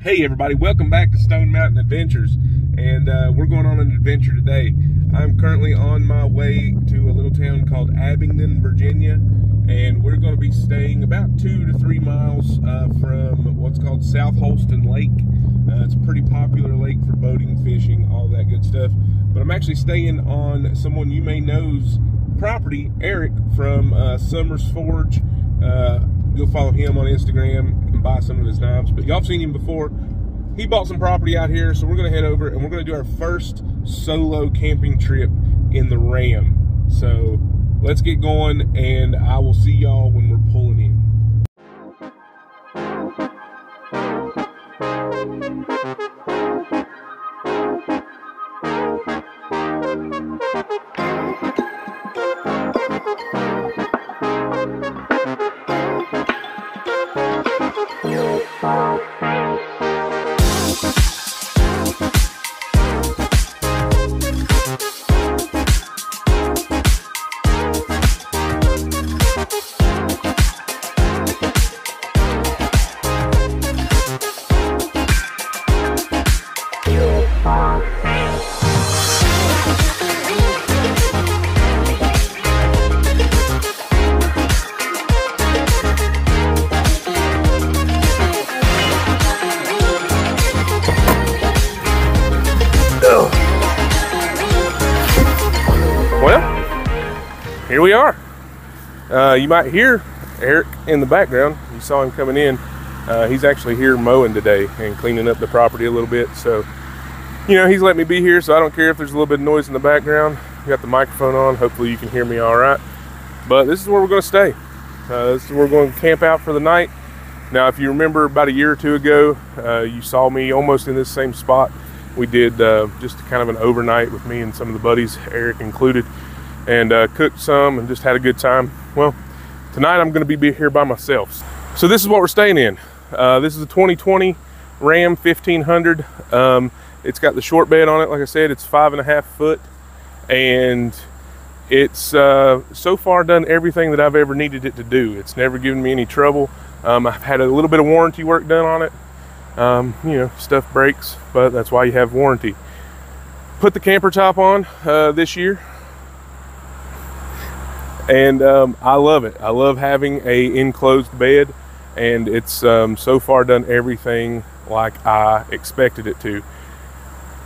Hey everybody, welcome back to Stone Mountain Adventures, and we're going on an adventure today. I'm currently on my way to a little town called Abingdon, Virginia, and we're going to be staying about 2 to 3 miles from what's called South Holston Lake. It's a pretty popular lake for boating, fishing, all that good stuff. But I'm actually staying on someone you may know's property, Eric from Summers Forge. Go follow him on Instagram and buy some of his knives. But y'all have seen him before. He bought some property out here, so we're going to head over and we're going to do our first solo camping trip in the Ram. So let's get going, and I will see y'all when we're pulling in. Here we are. You might hear Eric in the background. You saw him coming in. He's actually here mowing today and cleaning up the property a little bit. So, you know, he's let me be here, so I don't care if there's a little bit of noise in the background. Got the microphone on. Hopefully you can hear me all right. But this is where we're going to stay. This is where we're going to camp out for the night. Now, if you remember about a year or two ago, you saw me almost in this same spot. We did just kind of an overnight with me and some of the buddies, Eric included, and cooked some and just had a good time. Well, tonight I'm going to be here by myself. So this is what we're staying in. This is a 2020 Ram 1500. It's got the short bed on it. Like I said, it's 5.5 foot, and it's so far done everything that I've ever needed it to do. It's never given me any trouble. I've had a little bit of warranty work done on it. You know, stuff breaks, but that's why you have warranty. Put the camper top on this year, and I love it. I love having a enclosed bed, and it's so far done everything like I expected it to.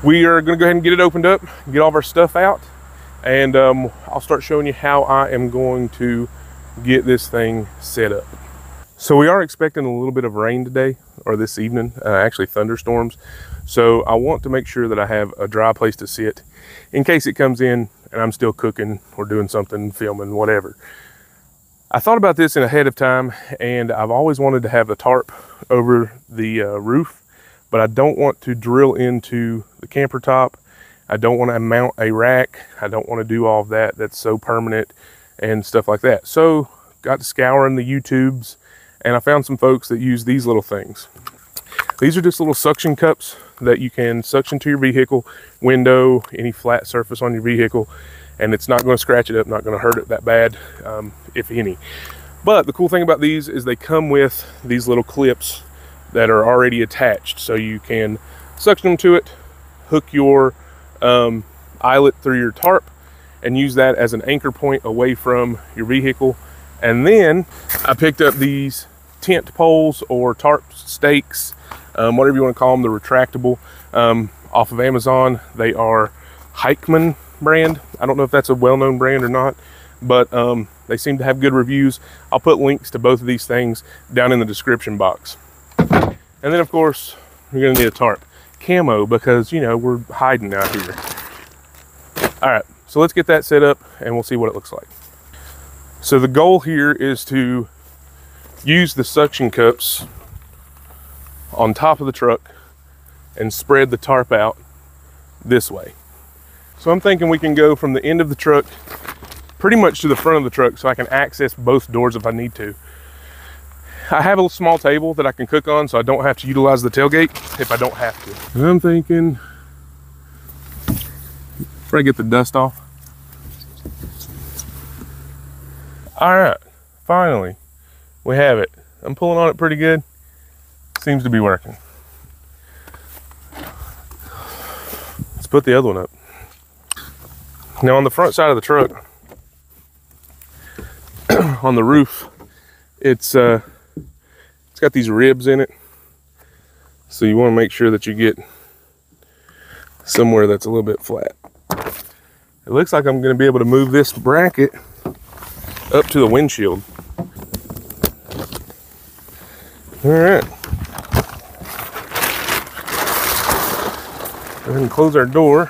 We are going to go ahead and get it opened up, get all of our stuff out, and I'll start showing you how I am going to get this thing set up. So we are expecting a little bit of rain today, or this evening, actually thunderstorms. So I want to make sure that I have a dry place to sit in case it comes in and I'm still cooking or doing something, filming, whatever. I thought about this ahead of time, and I've always wanted to have a tarp over the roof, but I don't want to drill into the camper top. I don't want to mount a rack. I don't want to do all of that. That's so permanent and stuff like that. So got to scouring the YouTubes, and I found some folks that use these little things. These are just little suction cups that you can suction to your vehicle, window, any flat surface on your vehicle, and it's not going to scratch it up, not going to hurt it that bad, if any. But the cool thing about these is they come with these little clips that are already attached, so you can suction them to it, hook your eyelet through your tarp, and use that as an anchor point away from your vehicle. And then I picked up these tent poles or tarp stakes, whatever you want to call them. They're retractable, off of Amazon. They are Heichmann brand. I don't know if that's a well-known brand or not, but they seem to have good reviews. I'll put links to both of these things down in the description box. And then of course you're going to need a tarp, camo, because you know we're hiding out here. All right, so let's get that set up and we'll see what it looks like. So the goal here is to use the suction cups on top of the truck and spread the tarp out this way. So I'm thinking we can go from the end of the truck pretty much to the front of the truck so I can access both doors if I need to. I have a small table that I can cook on, so I don't have to utilize the tailgate if I don't have to. And I'm thinking, before I get the dust off. All right, finally, we have it. I'm pulling on it pretty good. Seems to be working. put the other one up. Now on the front side of the truck, on the roof, it's got these ribs in it. So you want to make sure that you get somewhere that's a little bit flat. It looks like I'm going to be able to move this bracket up to the windshield. All right. Go ahead and close our door.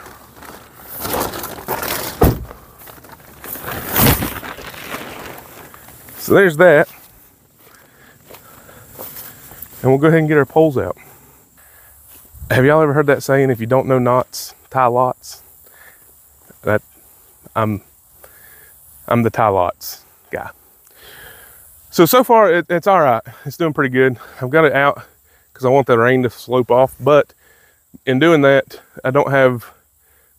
So there's that. And we'll go ahead and get our poles out. Have y'all ever heard that saying, if you don't know knots, tie lots? That I'm the tie lots guy. So far it's all right. It's doing pretty good. I've got it out because I want the rain to slope off, but in doing that, I don't have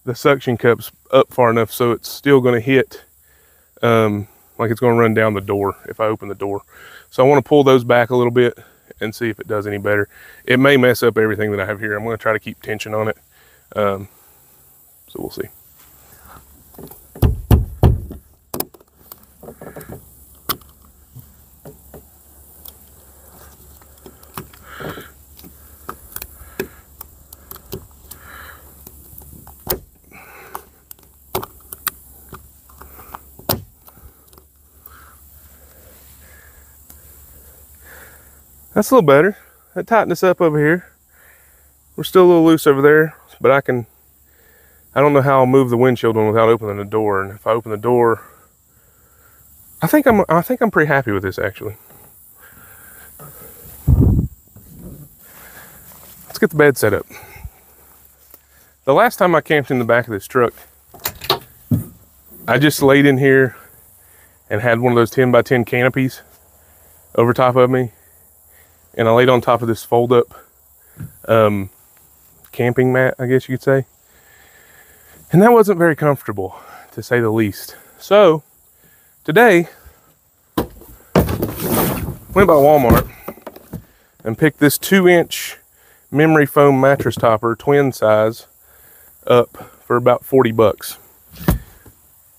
the suction cups up far enough, so it's still going to hit like it's going to run down the door if I open the door. So I want to pull those back a little bit and see if it does any better. It may mess up everything that I have here. I'm going to try to keep tension on it. So we'll see. That's a little better. That tightened us up over here. We're still a little loose over there, but I don't know how I'll move the windshield one without opening the door. And if I open the door, I think I'm pretty happy with this actually. Let's get the bed set up. The last time I camped in the back of this truck, I just laid in here and had one of those 10 by 10 canopies over top of me. And I laid on top of this fold-up camping mat, I guess you could say. And that wasn't very comfortable, to say the least. So, today, went by Walmart and picked this 2-inch memory foam mattress topper, twin size, up for about 40 bucks.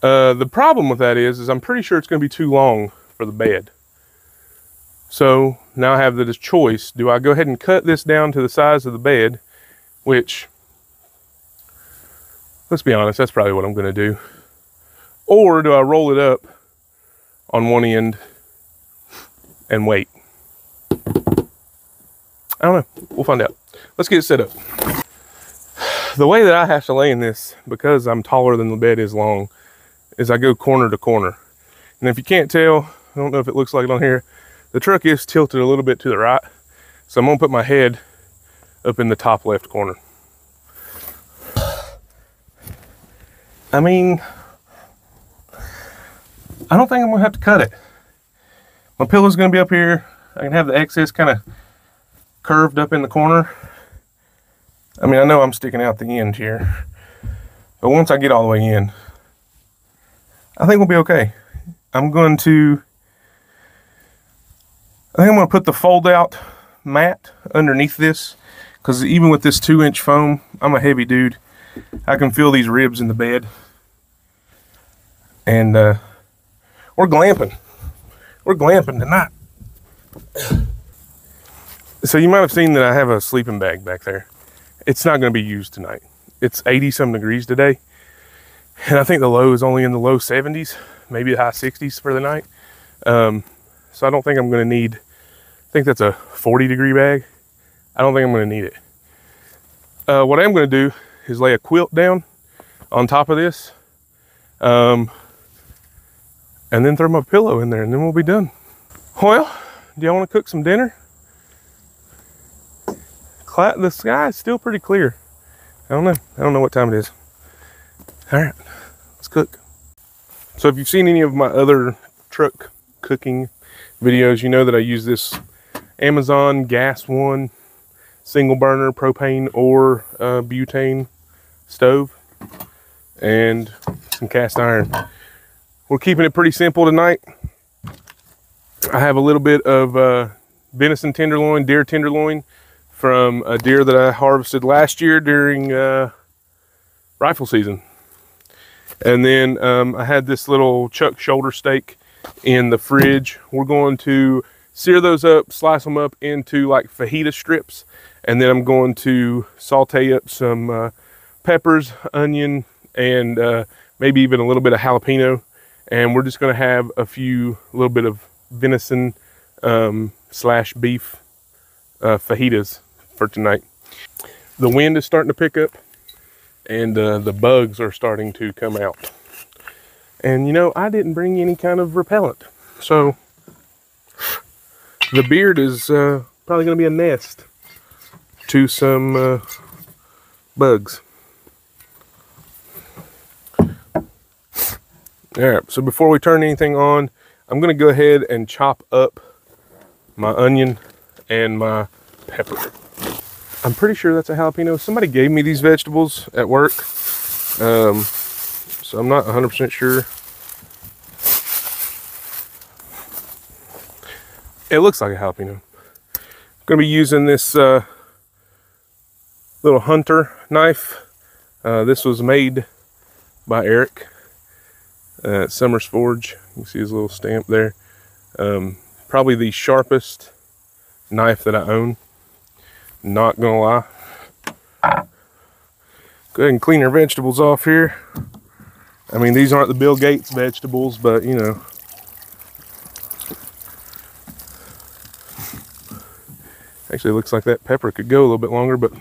The problem with that is I'm pretty sure it's going to be too long for the bed. So now I have this choice. Do I go ahead and cut this down to the size of the bed, which, let's be honest, that's probably what I'm going to do. Or do I roll it up on one end and wait? I don't know. We'll find out. Let's get it set up. The way that I have to lay in this, because I'm taller than the bed is long, is I go corner to corner. And if you can't tell, I don't know if it looks like it on here, the truck is tilted a little bit to the right, so I'm going to put my head up in the top left corner. I mean, I don't think I'm going to have to cut it. My pillow's going to be up here. I can have the excess kind of curved up in the corner. I mean, I know I'm sticking out the end here, but once I get all the way in, I think we'll be okay. I think I'm going to put the fold-out mat underneath this, because even with this 2-inch foam, I'm a heavy dude. I can feel these ribs in the bed. And we're glamping. We're glamping tonight. So you might have seen that I have a sleeping bag back there. It's not going to be used tonight. It's 80-some degrees today. And I think the low is only in the low 70s, maybe the high 60s for the night. So I don't think I'm going to need, I think that's a 40-degree bag. I don't think I'm going to need it. What I'm going to do is lay a quilt down on top of this, and then throw my pillow in there, and then we'll be done. Well, do y'all want to cook some dinner? The sky is still pretty clear. I don't know what time it is. All right, let's cook. So if you've seen any of my other truck cooking videos, you know that I use this Amazon Gas One single burner propane or butane stove and some cast iron. We're keeping it pretty simple tonight. I have a little bit of venison tenderloin, deer tenderloin from a deer that I harvested last year during rifle season. And then I had this little chuck shoulder steak in the fridge. We're going to sear those up, slice them up into like fajita strips, and then I'm going to saute up some peppers, onion, and maybe even a little bit of jalapeno. And we're just going to have a little bit of venison slash beef fajitas for tonight. The wind is starting to pick up, and the bugs are starting to come out. And you know, I didn't bring any kind of repellent, so the beard is probably going to be a nest to some bugs. All right, so before we turn anything on, I'm going to go ahead and chop up my onion and my pepper. I'm pretty sure that's a jalapeno. Somebody gave me these vegetables at work, so I'm not 100% sure. It looks like a jalapeno. I'm going to be using this little hunter knife. This was made by Eric at Summers Forge. You can see his little stamp there. Probably the sharpest knife that I own. Not gonna lie. Go ahead and clean our vegetables off here. I mean, these aren't the Bill Gates vegetables, but you know. Actually, it looks like that pepper could go a little bit longer, but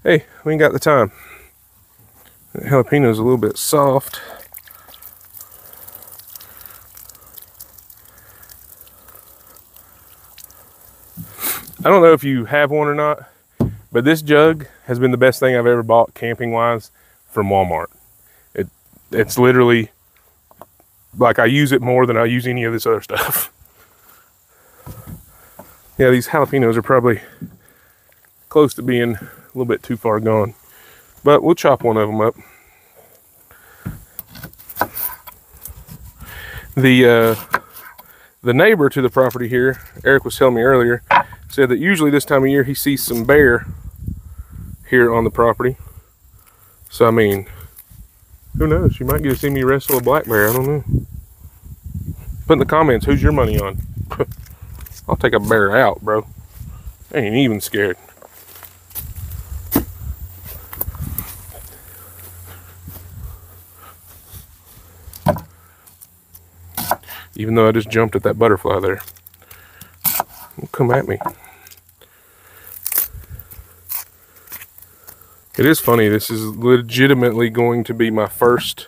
hey, we ain't got the time. That jalapeno's a little bit soft. I don't know if you have one or not, but this jug has been the best thing I've ever bought camping wise from Walmart. It's literally like I use it more than I use any of this other stuff. Yeah, these jalapenos are probably close to being a little bit too far gone, but we'll chop one of them up. The neighbor to the property here, Eric was telling me earlier, said that usually this time of year he sees some bear here on the property. So I mean, who knows? You might get to see me wrestle a black bear. I don't know. Put in the comments, who's your money on? I'll take a bear out, bro. I ain't even scared. Even though I just jumped at that butterfly there. Come at me. It is funny, this is legitimately going to be my first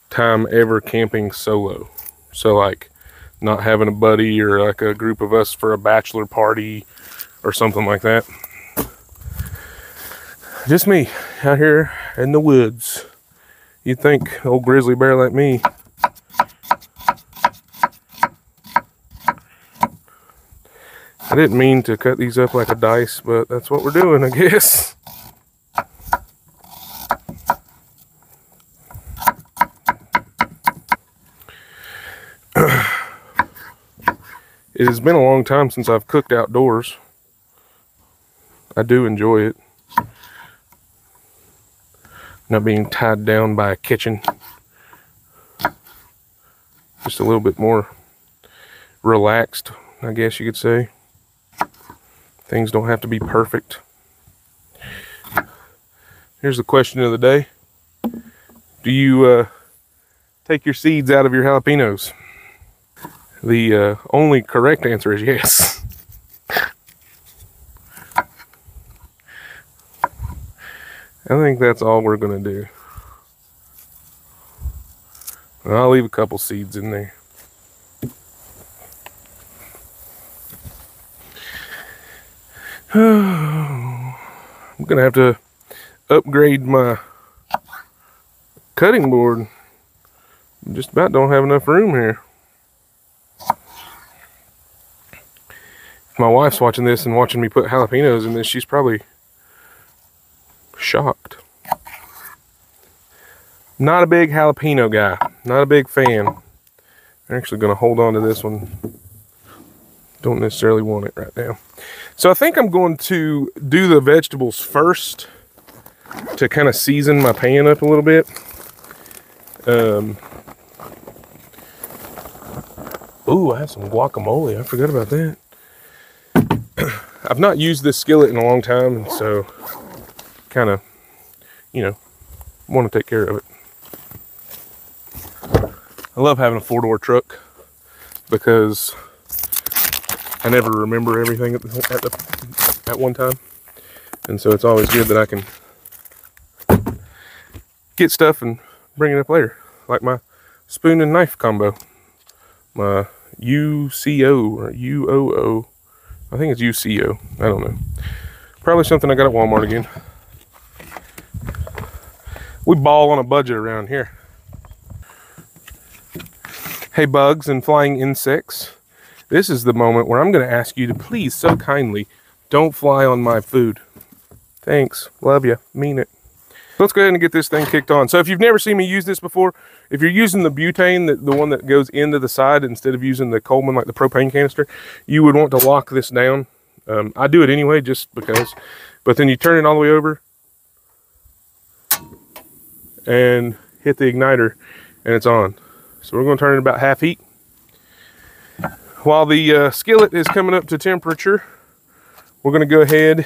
time ever camping solo. So like not having a buddy or like a group of us for a bachelor party or something like that. Just me out here in the woods. You'd think old grizzly bear like me I didn't mean to cut these up like a dice, but that's what we're doing, I guess. It has been a long time since I've cooked outdoors. I do enjoy it. Not being tied down by a kitchen. Just a little bit more relaxed, I guess you could say. Things don't have to be perfect. Here's the question of the day. Do you take your seeds out of your jalapenos? The only correct answer is yes. I think that's all we're gonna do. I'll leave a couple seeds in there. I'm gonna have to upgrade my cutting board. Just about don't have enough room here. If my wife's watching this and watching me put jalapenos in this, she's probably shocked. Not a big jalapeno guy. Not a big fan. I'm actually gonna hold on to this one. Don't necessarily want it right now. So I think I'm going to do the vegetables first to kind of season my pan up a little bit. Ooh, I have some guacamole. I forgot about that. I've not used this skillet in a long time, and so kind of, you know, want to take care of it. I love having a 4-door truck because I never remember everything at one time, and so it's always good that I can get stuff and bring it up later, like my spoon and knife combo, my UCO or UOO. I think it's UCO. I don't know. Probably something I got at Walmart again. We ball on a budget around here. Hey bugs and flying insects. This is the moment where I'm going to ask you to please, so kindly, don't fly on my food. Thanks. Love you. Mean it. Let's go ahead and get this thing kicked on. So if you've never seen me use this before, if you're using the butane, the one that goes into the side instead of using the Coleman, like the propane canister, you would want to lock this down. I do it anyway just because. But then you turn it all the way over and hit the igniter and it's on. So we're going to turn it about half heat. While the skillet is coming up to temperature, we're going to go ahead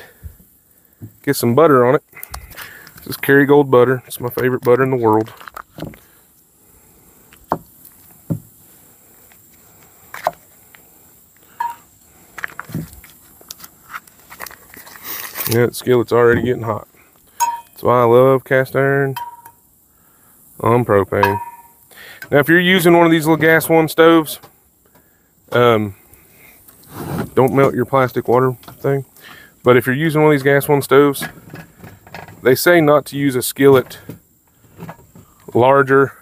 and get some butter on it. This is Kerrygold butter. It's my favorite butter in the world. Yeah, the skillet's already getting hot. That's why I love cast iron on propane. Now, if you're using one of these little gas one stoves, don't melt your plastic water thing. But if you're using one of these gas one stoves, they say not to use a skillet larger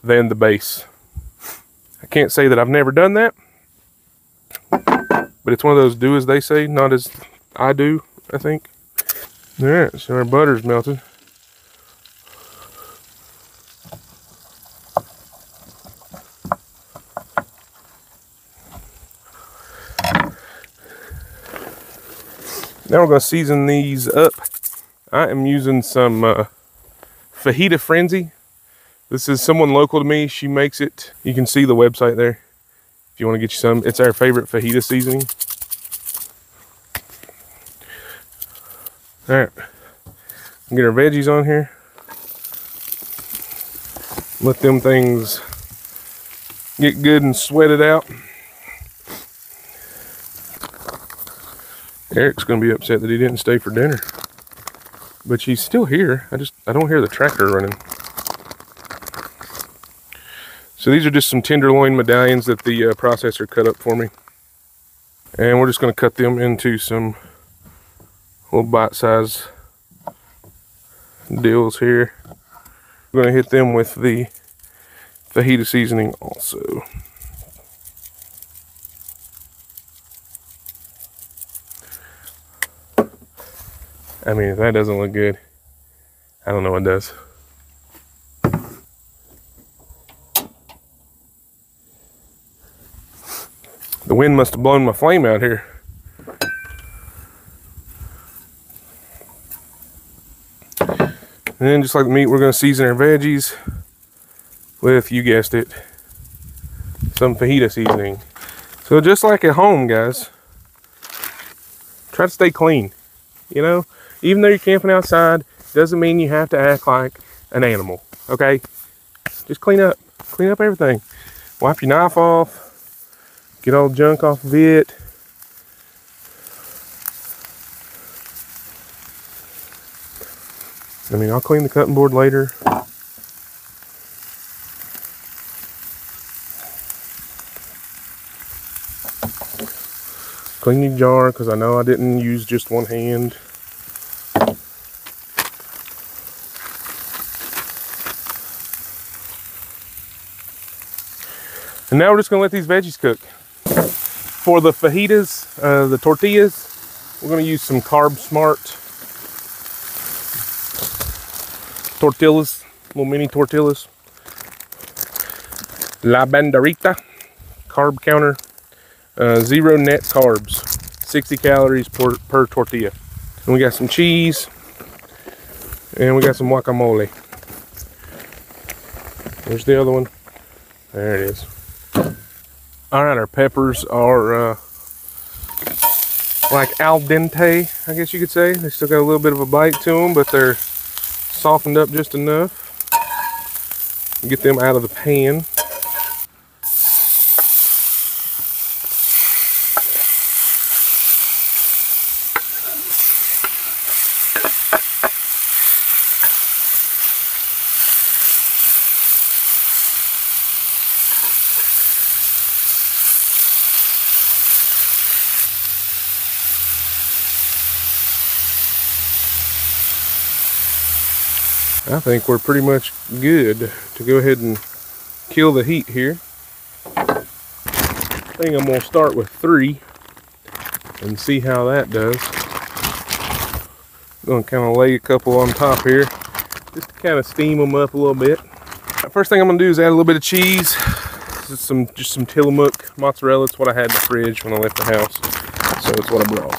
than the base. I can't say that I've never done that, but it's one of those do as they say, not as I do, I think. All right, so our butter's melted. Now we're going to season these up. I am using some Fajita Frenzy. This is someone local to me. She makes it. You can see the website there if you want to get you some. It's our favorite fajita seasoning. All right, get our veggies on here. Let them things get good and sweated out. Eric's gonna be upset that he didn't stay for dinner, but he's still here. I don't hear the tractor running. So these are just some tenderloin medallions that the processor cut up for me, and we're just gonna cut them into some little bite-sized deals here. We're gonna hit them with the fajita seasoning also. I mean, if that doesn't look good, I don't know what does. The wind must have blown my flame out here. And then, just like the meat, we're going to season our veggies with, you guessed it, some fajita seasoning. So just like at home, guys, try to stay clean. You know, even though you're camping outside, doesn't mean you have to act like an animal, okay? Just clean up everything. Wipe your knife off, get all the junk off of it. I mean, I'll clean the cutting board later. Clean your jar, because I know I didn't use just one hand. And now we're just going to let these veggies cook. For the fajitas, the tortillas, we're going to use some Carb Smart tortillas, little mini tortillas. La Banderita carb counter, 0 net carbs, 60 calories per tortilla. And we got some cheese. And we got some guacamole. There's the other one. There it is. All right, our peppers are like al dente, I guess you could say. They still got a little bit of a bite to them, but they're softened up just enough. Get them out of the pan. I think we're pretty much good to go ahead and kill the heat here. I think I'm going to start with 3 and see how that does. I'm going to kind of lay a couple on top here just to kind of steam them up a little bit. First thing I'm going to do is add a little bit of cheese. Just some Tillamook mozzarella. It's what I had in the fridge when I left the house, so it's what I brought.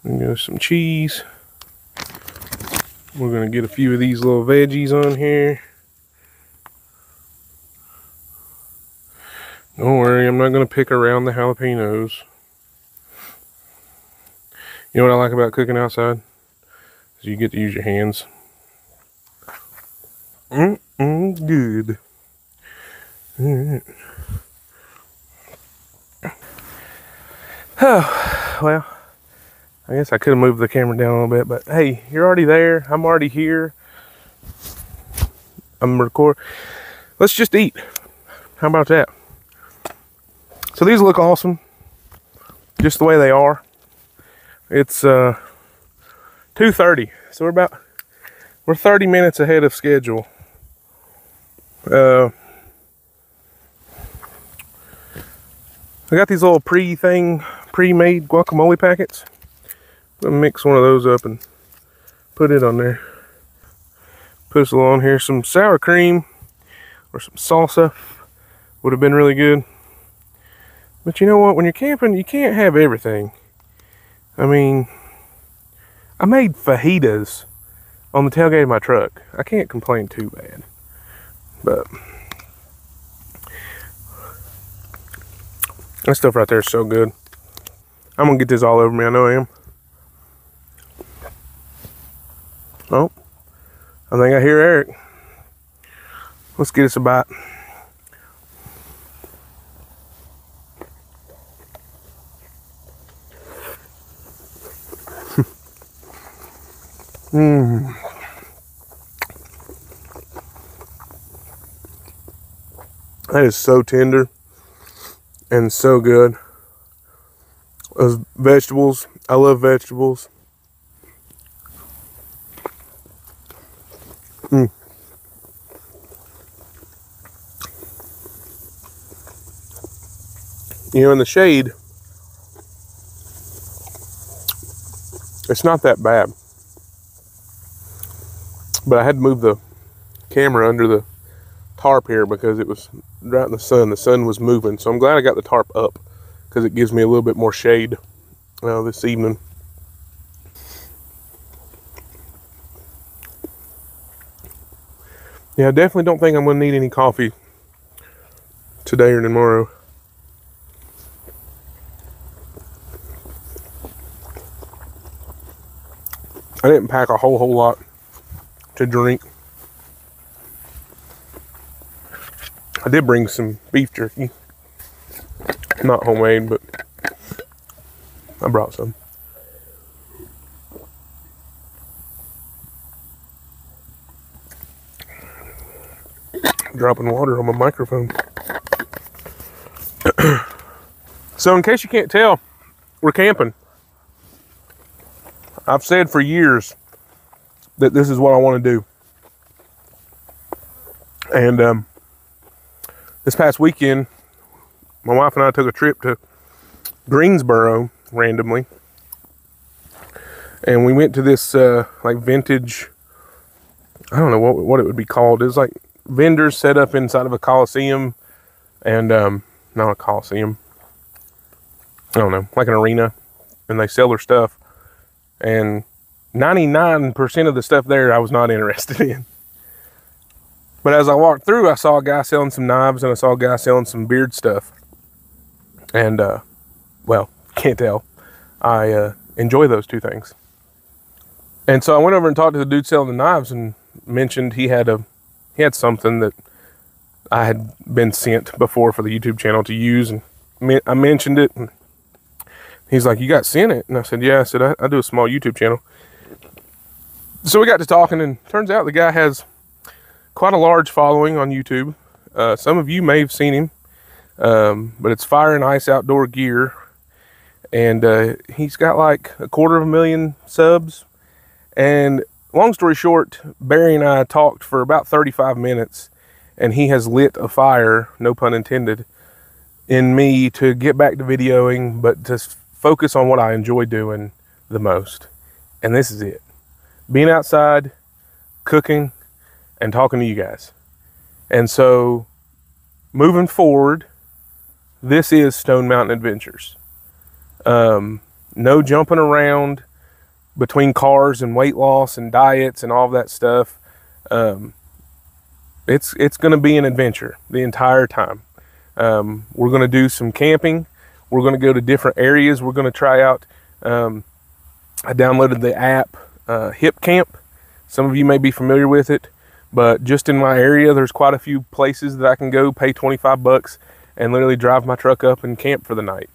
And go some cheese. We're going to get a few of these little veggies on here. Don't worry, I'm not going to pick around the jalapenos. You know what I like about cooking outside? Is you get to use your hands. Good. All right. Well, I guess I could have moved the camera down a little bit, but hey, you're already there. I'm already here. I'm recording. Let's just eat. How about that? So these look awesome, just the way they are. It's 2:30, so we're 30 minutes ahead of schedule. I got these little pre-made guacamole packets. I'm gonna mix one of those up and put it on there. Put a little on here, some sour cream or some salsa would have been really good. But you know what? When you're camping, you can't have everything. I mean, I made fajitas on the tailgate of my truck. I can't complain too bad. But that stuff right there is so good. I'm gonna get this all over me, I know I am. Oh, I think I hear Eric. Let's get us a bite. That is so tender and so good. Those vegetables, I love vegetables. You know, in the shade, it's not that bad. But I had to move the camera under the tarp here because it was right in the sun. The sun was moving. So I'm glad I got the tarp up because it gives me a little bit more shade this evening. Yeah, I definitely don't think I'm going to need any coffee today or tomorrow. I didn't pack a whole lot to drink. I did bring some beef jerky. Not homemade, but I brought some. Dropping water on my microphone. So in case you can't tell, we're camping. I've said for years that this is what I want to do. And this past weekend, my wife and I took a trip to Greensboro randomly. And we went to this like vintage, I don't know what it would be called. It was like vendors set up inside of a coliseum, and not a coliseum, I don't know, like an arena, and they sell their stuff. And 99% of the stuff there I was not interested in. But as I walked through, I saw a guy selling some knives and I saw a guy selling some beard stuff. And, well, can't tell. I enjoy those two things. And so I went over and talked to the dude selling the knives and mentioned he had something that I had been sent before for the YouTube channel to use. And I mentioned it. And he's like, "You got sent it?" And I said, "Yeah." I said, I do a small YouTube channel. So we got to talking, and turns out the guy has quite a large following on YouTube. Some of you may have seen him, but it's Fire and Ice Outdoor Gear. And he's got like 250,000 subs. And long story short, Barry and I talked for about 35 minutes, and he has lit a fire, no pun intended, in me to get back to videoing, but to focus on what I enjoy doing the most. And this is it. Being outside, cooking, and talking to you guys. And so, moving forward, this is Stone Mountain Adventures. No jumping around between cars and weight loss and diets and all of that stuff. It's going to be an adventure the entire time. We're going to do some camping. We're going to go to different areas. We're going to try out, I downloaded the app Hip Camp. Some of you may be familiar with it, but just in my area, there's quite a few places that I can go, pay 25 bucks, and literally drive my truck up and camp for the night.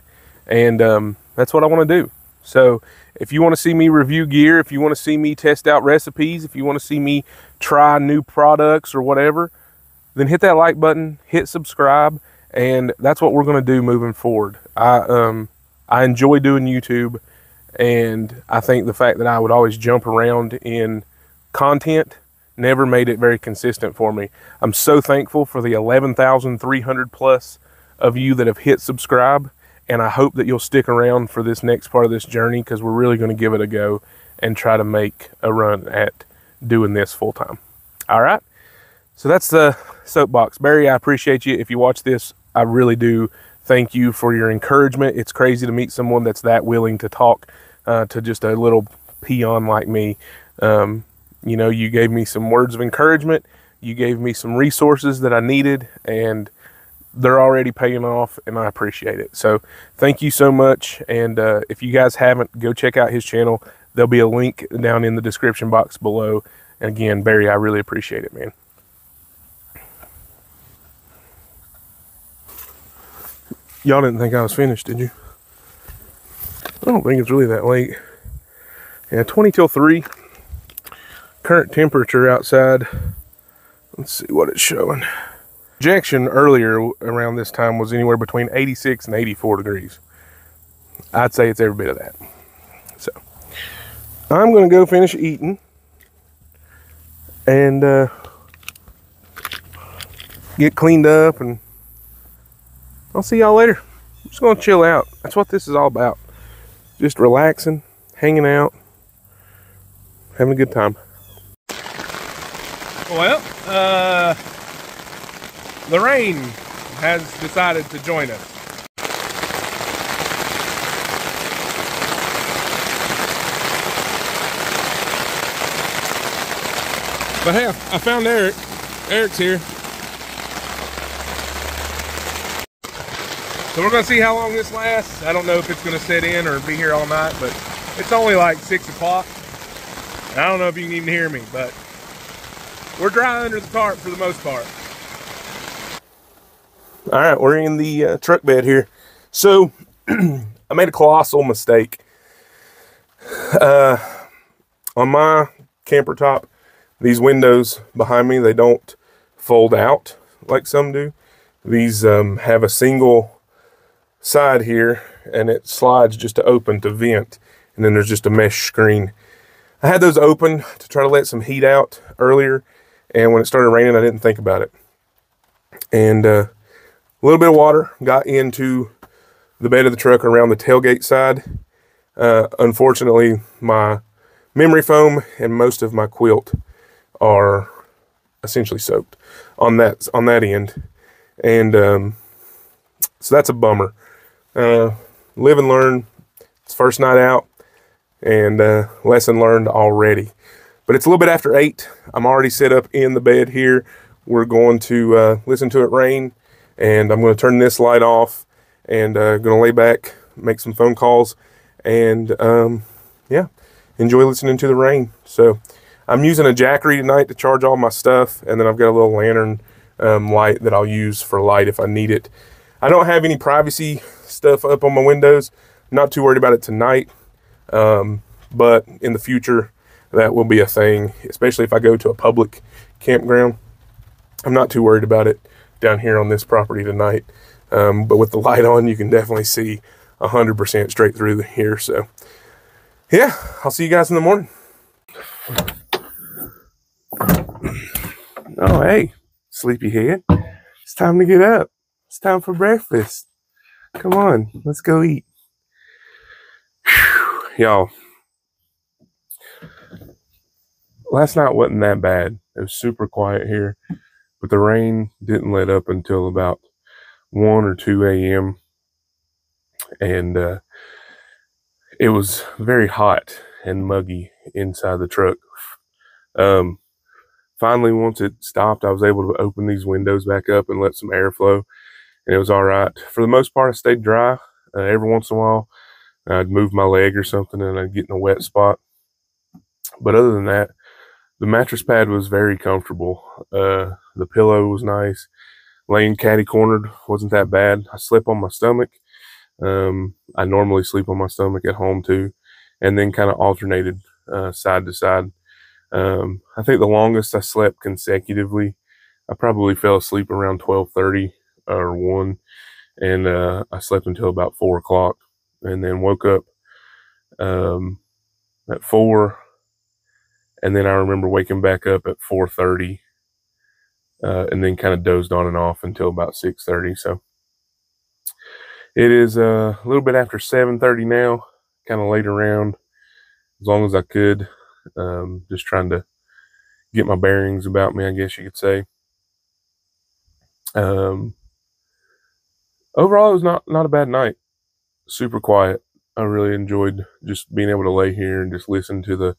And that's what I want to do. So if you want to see me review gear, if you want to see me test out recipes, if you want to see me try new products or whatever, then hit that like button, hit subscribe, and that's what we're going to do moving forward. I enjoy doing YouTube, and I think the fact that I would always jump around in content never made it very consistent for me. I'm so thankful for the 11,300 plus of you that have hit subscribe. And I hope that you'll stick around for this next part of this journey, because we're really going to give it a go and try to make a run at doing this full time. All right. So that's the soapbox. Barry, I appreciate you. If you watch this, I really do thank you for your encouragement. It's crazy to meet someone that's that willing to talk to just a little peon like me. You know, you gave me some words of encouragement. You gave me some resources that I needed, and they're already paying off, and I appreciate it. So thank you so much. And if you guys haven't, go check out his channel. There'll be a link down in the description box below. And again, Barry, I really appreciate it, man. Y'all didn't think I was finished, did you? I don't think it's really that late. Yeah, 20 till 3. Current temperature outside. Let's see what it's showing. Projection earlier around this time was anywhere between 86 and 84 degrees. I'd say it's every bit of that. So I'm going to go finish eating, and get cleaned up, and I'll see y'all later. I'm just going to chill out. That's what this is all about. Just relaxing, hanging out, having a good time. Well, the rain has decided to join us. But hey, I found Eric. Eric's here. So we're gonna see how long this lasts. I don't know if it's gonna set in or be here all night, but it's only like 6 o'clock. I don't know if you can even hear me, but we're dry under the tarp for the most part. All right, we're in the truck bed here. So I made a colossal mistake. On my camper top, these windows behind me, they don't fold out like some do. These have a single side here, and it slides just to open to vent, and then there's just a mesh screen. I had those open to try to let some heat out earlier, and when it started raining, I didn't think about it. And a little bit of water got into the bed of the truck around the tailgate side. Unfortunately, my memory foam and most of my quilt are essentially soaked on that end. And so that's a bummer. Live and learn. It's first night out. and lesson learned already. But it's a little bit after 8. I'm already set up in the bed here. We're going to listen to it rain, and I'm going to turn this light off and going to lay back, make some phone calls, and yeah, enjoy listening to the rain. So I'm using a Jackery tonight to charge all my stuff, and then I've got a little lantern light that I'll use for light if I need it. I don't have any privacy stuff up on my windows. Not too worried about it tonight, but in the future that will be a thing, especially if I go to a public campground. I'm not too worried about it down here on this property tonight, but with the light on, you can definitely see 100% straight through here. So yeah, I'll see you guys in the morning. Oh, hey, sleepyhead. It's time to get up. It's time for breakfast. Come on, let's go eat. Y'all, last night wasn't that bad. It was super quiet here, but the rain didn't let up until about 1 or 2 a.m. And it was very hot and muggy inside the truck. Finally, once it stopped, I was able to open these windows back up and let some air flow, and it was all right. For the most part, I stayed dry. Every once in a while, I'd move my leg or something and I'd get in a wet spot. But other than that, the mattress pad was very comfortable. The pillow was nice. Laying catty-cornered wasn't that bad. I slept on my stomach. I normally sleep on my stomach at home too, and then kind of alternated side to side. I think the longest I slept consecutively, I probably fell asleep around 12:30 or 1, and I slept until about 4 o'clock, and then woke up at 4, and then I remember waking back up at 4:30, and then kind of dozed on and off until about 6:30. So it is a little bit after 7:30 now, kind of laid around as long as I could, just trying to get my bearings about me, I guess you could say. Overall, it was not a bad night. Super quiet. I really enjoyed just being able to lay here and just listen to the,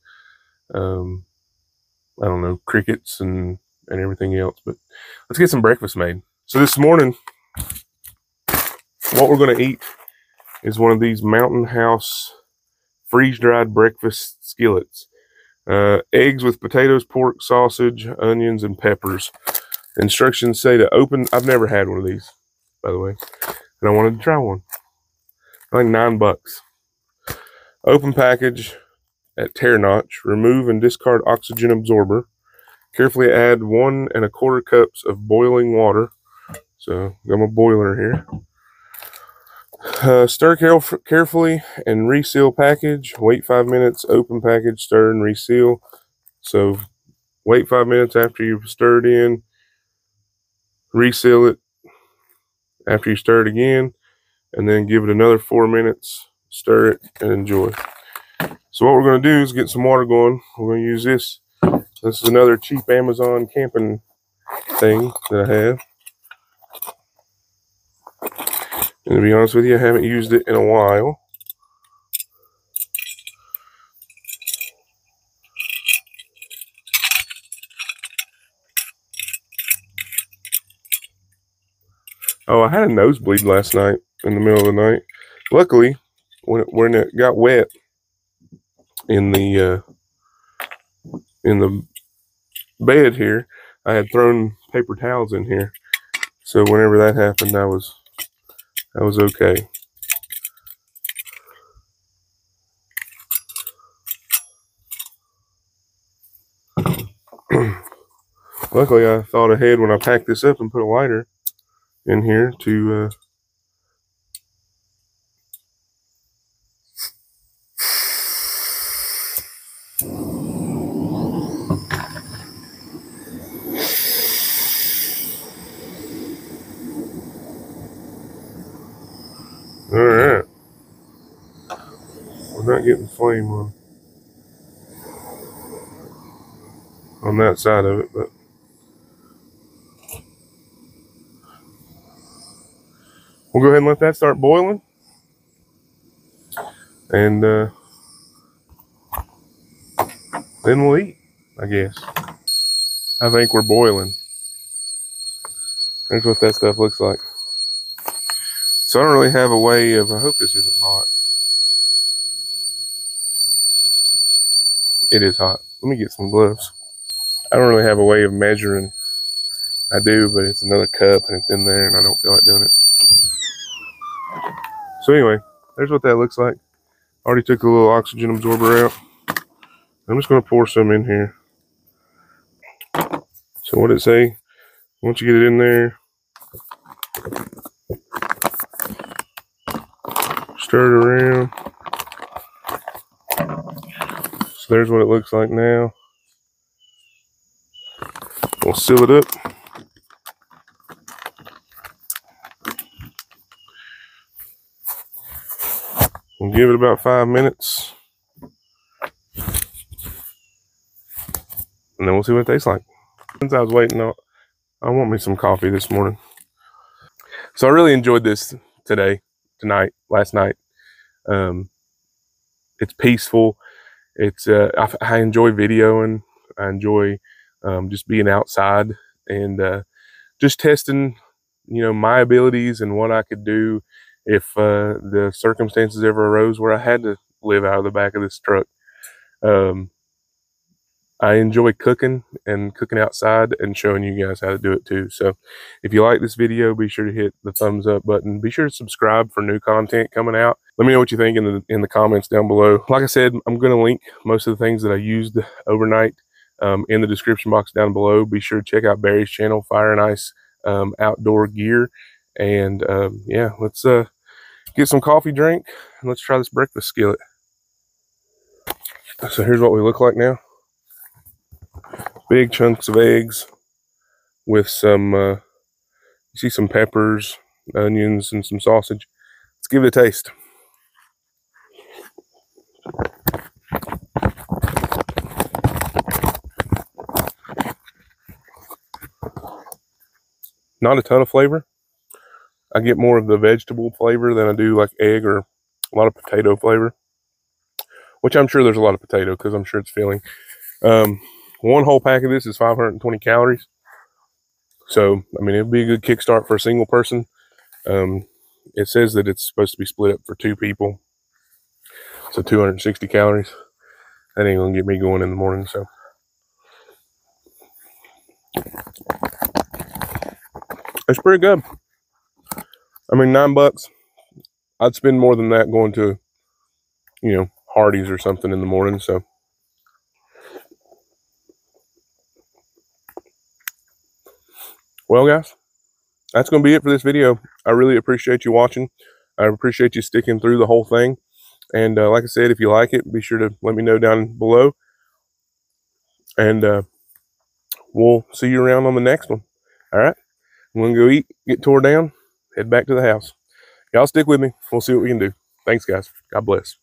I don't know, crickets and everything else. But let's get some breakfast made. So this morning, what we're going to eat is one of these Mountain House freeze-dried breakfast skillets. Eggs with potatoes, pork, sausage, onions, and peppers. Instructions say to open. I've never had one of these, by the way, and I wanted to try one. Like $9. Open package at tear notch. Remove and discard oxygen absorber. Carefully add 1 1/4 cups of boiling water. So got my boiler here. Stir carefully and reseal package. Wait 5 minutes. Open package. Stir and reseal. So wait 5 minutes after you've stirred in. Reseal it after you stir it again, and then give it another 4 minutes. Stir it and enjoy. So what we're going to do is get some water going. We're going to use this. This is another cheap Amazon camping thing that I have. And to be honest with you, I haven't used it in a while. Oh, I had a nosebleed last night in the middle of the night. Luckily, when it got wet in the bed here, I had thrown paper towels in here. So whenever that happened, I was okay. Luckily, I thought ahead when I packed this up and put a lighter in here to all right. We're not getting flame on that side of it, but we'll go ahead and let that start boiling, and then we'll eat, I guess. I think we're boiling. That's what that stuff looks like. So I don't really have a way of, I hope this isn't hot. It is hot. Let me get some gloves. I don't really have a way of measuring. I do, but it's another cup and it's in there and I don't feel like doing it. So anyway, there's what that looks like. Already took the little oxygen absorber out. I'm just going to pour some in here. So what did it say? Once you get it in there, stir it around. So there's what it looks like now. We'll seal it up. We'll give it about 5 minutes. And then we'll see what it tastes like. Since I was waiting, I want me some coffee this morning. So I really enjoyed this last night. It's peaceful. It's I enjoy videoing. I enjoy just being outside and just testing, my abilities and what I could do if the circumstances ever arose where I had to live out of the back of this truck. I enjoy cooking and cooking outside and showing you guys how to do it too. So if you like this video, be sure to hit the thumbs up button. Be sure to subscribe for new content coming out. Let me know what you think in the comments down below. Like I said, I'm going to link most of the things that I used overnight in the description box down below. Be sure to check out Barry's channel, Fire and Ice Outdoor Gear. And yeah, let's get some coffee drink and let's try this breakfast skillet. So here's what we look like now. Big chunks of eggs with some, you see some peppers, onions, and some sausage. Let's give it a taste. Not a ton of flavor. I get more of the vegetable flavor than I do like egg or a lot of potato flavor, which I'm sure there's a lot of potato because I'm sure it's filling. One whole pack of this is 520 calories. So, I mean, it'd be a good kickstart for a single person. It says that it's supposed to be split up for 2 people. So 260 calories. That ain't gonna get me going in the morning, so. It's pretty good. I mean, $9. I'd spend more than that going to, Hardee's or something in the morning, so. Well, guys, that's going to be it for this video. I really appreciate you watching. I appreciate you sticking through the whole thing. And like I said, if you like it, be sure to let me know down below. And we'll see you around on the next one. All right? I'm going to go eat, get tore down, head back to the house. Y'all stick with me. We'll see what we can do. Thanks, guys. God bless.